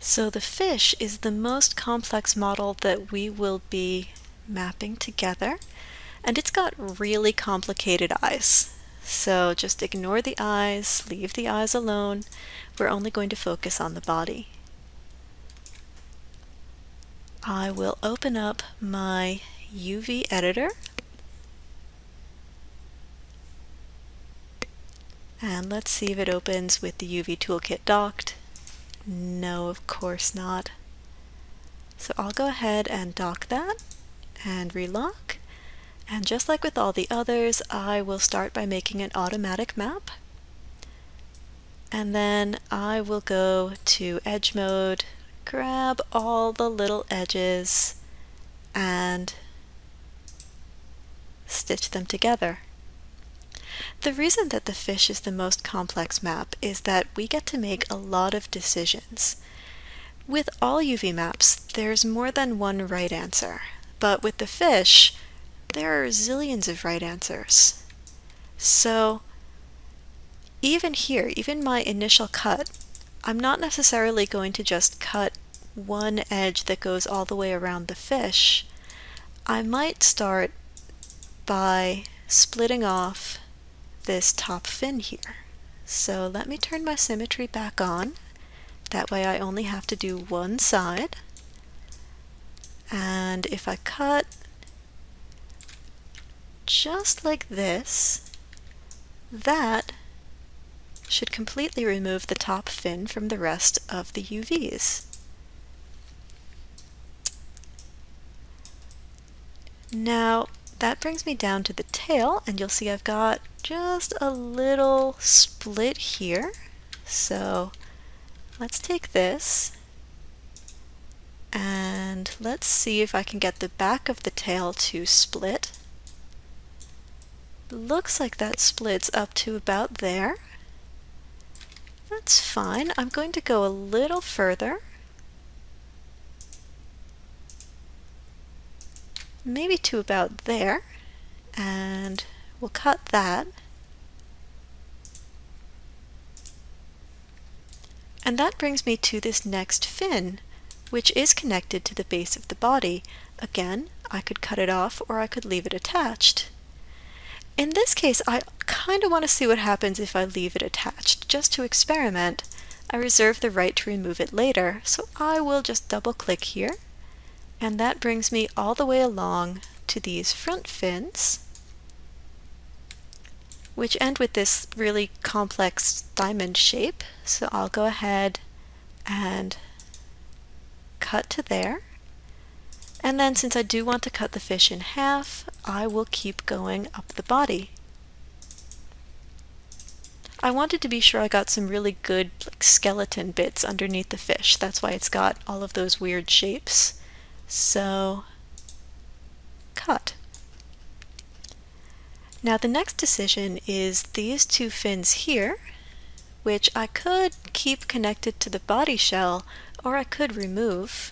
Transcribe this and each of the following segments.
So the fish is the most complex model that we will be mapping together, and it's got really complicated eyes. So just ignore the eyes, leave the eyes alone. We're only going to focus on the body. I will open up my UV editor, and let's see if it opens with the UV toolkit docked. No, of course not. So I'll go ahead and dock that and relock. And just like with all the others, I will start by making an automatic map. And then I will go to edge mode, grab all the little edges, and stitch them together. The reason that the fish is the most complex map is that we get to make a lot of decisions. With all UV maps, there's more than one right answer, but with the fish, there are zillions of right answers. So even here, even my initial cut, I'm not necessarily going to just cut one edge that goes all the way around the fish. I might start by splitting off this top fin here. So let me turn my symmetry back on. That way I only have to do one side. And if I cut just like this, that should completely remove the top fin from the rest of the UVs. Now that brings me down to the tail, and you'll see I've got just a little split here. So let's take this and let's see if I can get the back of the tail to split. Looks like that splits up to about there. That's fine. I'm going to go a little further. Maybe to about there, and we'll cut that. And that brings me to this next fin, which is connected to the base of the body. Again, I could cut it off or I could leave it attached. In this case, I kind of want to see what happens if I leave it attached. Just to experiment, I reserve the right to remove it later, so I will just double click here. And that brings me all the way along to these front fins, which end with this really complex diamond shape. So I'll go ahead and cut to there. And then since I do want to cut the fish in half, I will keep going up the body. I wanted to be sure I got some really good skeleton bits underneath the fish. That's why it's got all of those weird shapes. So, cut. Now the next decision is these two fins here, which I could keep connected to the body shell, or I could remove.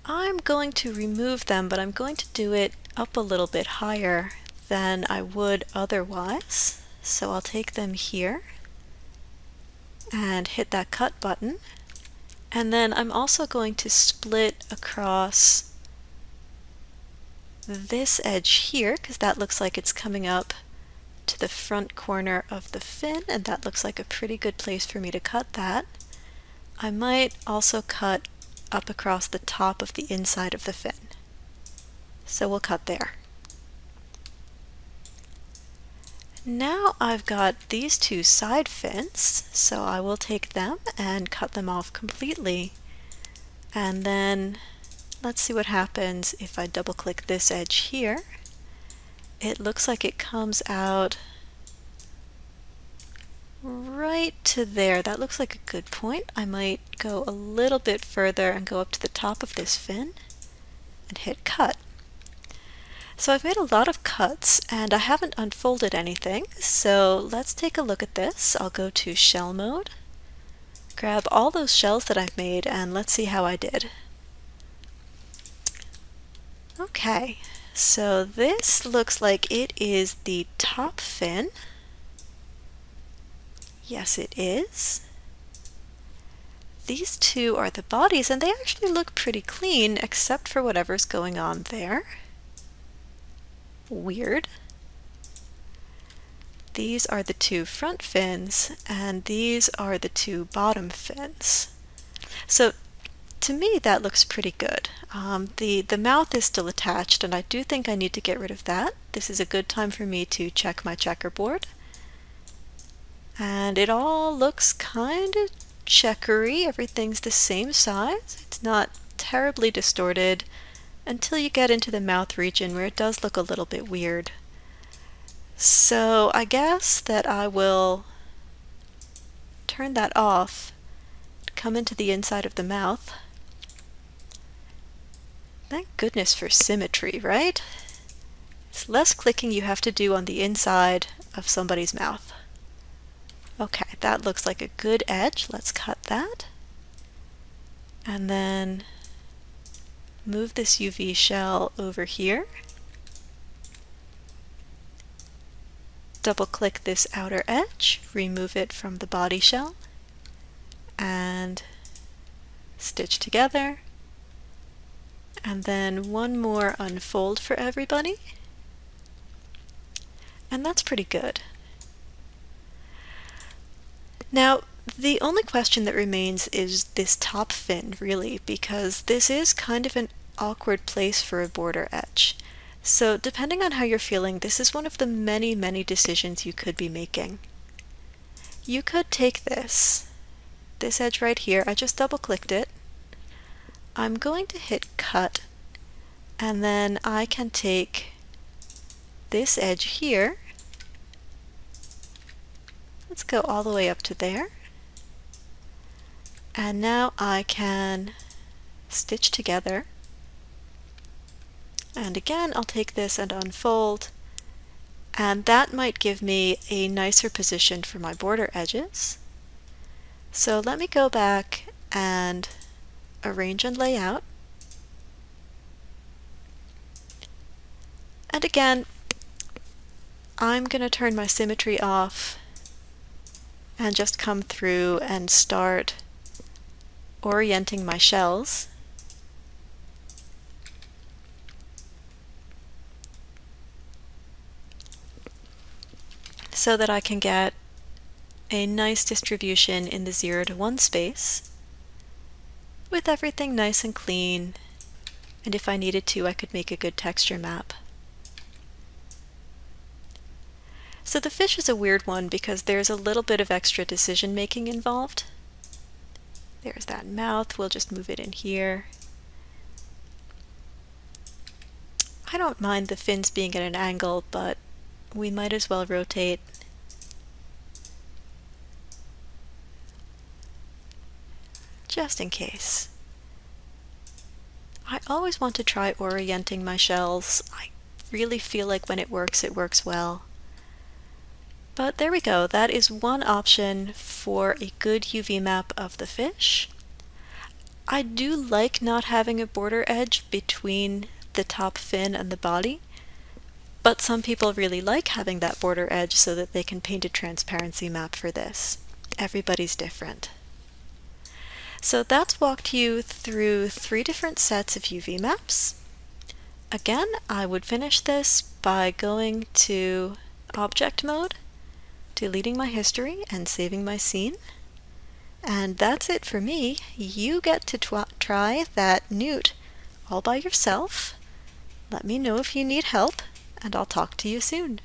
I'm going to remove them, but I'm going to do it up a little bit higher than I would otherwise. So I'll take them here and hit that cut button. And then I'm also going to split across this edge here, because that looks like it's coming up to the front corner of the fin, and that looks like a pretty good place for me to cut that. I might also cut up across the top of the inside of the fin. So we'll cut there. Now I've got these two side fins, so I will take them and cut them off completely. And then let's see what happens if I double click this edge here. It looks like it comes out right to there. That looks like a good point. I might go a little bit further and go up to the top of this fin and hit cut. So I've made a lot of cuts and I haven't unfolded anything, so let's take a look at this. I'll go to shell mode, grab all those shells that I've made, and let's see how I did. Okay, so this looks like it is the top fin. Yes, it is. these two are the bodies, and they actually look pretty clean, except for whatever's going on there. Weird. These are the two front fins, and these are the two bottom fins. So to me, that looks pretty good. The mouth is still attached, and I do think I need to get rid of that. This is a good time for me to check my checkerboard. And it all looks kind of checkery. Everything's the same size. It's not terribly distorted until you get into the mouth region where it does look a little bit weird. So I guess that I will turn that off, come into the inside of the mouth. Thank goodness for symmetry, right? It's less clicking you have to do on the inside of somebody's mouth. Okay, that looks like a good edge. Let's cut that. And then move this UV shell over here. Double-click this outer edge, remove it from the body shell, and stitch together. And then one more unfold for everybody. And that's pretty good. Now, the only question that remains is this top fin, really, because this is kind of an awkward place for a border edge. So depending on how you're feeling, this is one of the many, many decisions you could be making. You could take this edge right here, I just double-clicked it. I'm going to hit cut, and then I can take this edge here. Let's go all the way up to there. And now I can stitch together. And again, I'll take this and unfold. And that might give me a nicer position for my border edges. So let me go back and arrange and lay out. And again, I'm going to turn my symmetry off and just come through and start orienting my shells. So that I can get a nice distribution in the 0 to 1 space with everything nice and clean, and if I needed to, I could make a good texture map. So the fish is a weird one because there's a little bit of extra decision making involved. There's that mouth, we'll just move it in here. I don't mind the fins being at an angle, but we might as well rotate. Just in case. I always want to try orienting my shells. I really feel like when it works well. But there we go, that is one option for a good UV map of the fish. I do like not having a border edge between the top fin and the body, but some people really like having that border edge so that they can paint a transparency map for this. Everybody's different. So that's walked you through 3 different sets of UV maps. Again, I would finish this by going to Object Mode, deleting my history, and saving my scene. And that's it for me. You get to try that newt all by yourself. Let me know if you need help, and I'll talk to you soon.